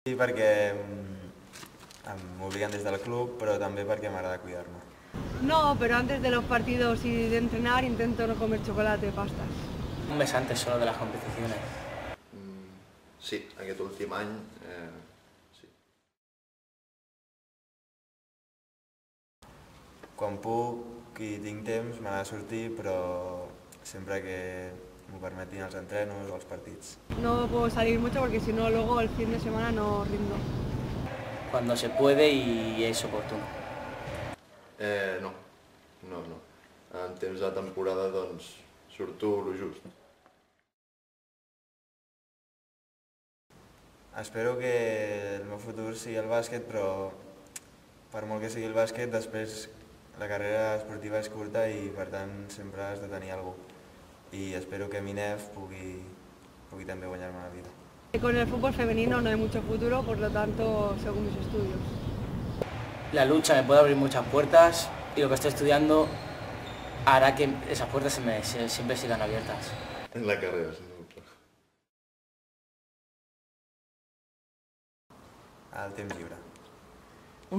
Sí, perquè m'obliguen des del club, però també perquè m'agrada cuidar-me. No, pero antes de los partidos y de entrenar intento no comer chocolate, pastas. Un mes antes solo de las competiciones. Sí, aquest últim any, sí. Quan puc i tinc temps m'agrada sortir, però sempre que m'ho permetin els entrenos o els partits. No puedo salir mucho porque si no luego el fin de semana no rindo. Cuando se puede y es oportuno. No. En temps de temporada, doncs, surto lo just. Espero que el meu futur sigui el bàsquet, però per molt que sigui el bàsquet, després la carrera esportiva és curta i per tant sempre has de tenir alguna cosa. I espero que Minef pugui també guanyar-me la vida. Con el fútbol femenino no hay mucho futuro, por lo tanto, según mis estudios. La lucha me puede abrir muchas puertas y lo que estoy estudiando hará que esas puertas siempre sigan abiertas. En la carrera, sin dubte. Al temps lliure.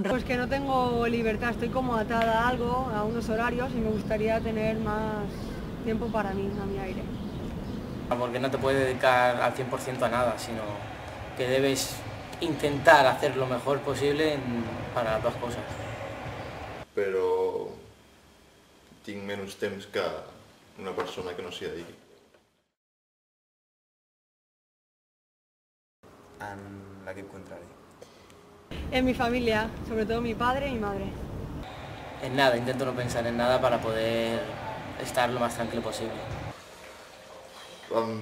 Pues que no tengo libertad, estoy como atada a algo, a unos horarios y me gustaría tener más tiempo para mí, a mi aire. Porque no te puedes dedicar al 100% a nada, sino que debes intentar hacer lo mejor posible para las dos cosas. Però tinc menys temps que una persona que no s'hi dediqui. En l'equip contrari. En mi familia, sobre todo mi padre y mi madre. En nada, intento no pensar en nada para poder estar lo más tranquilo posible.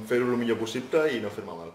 Fer-ho el millor possible i no fer-me mal.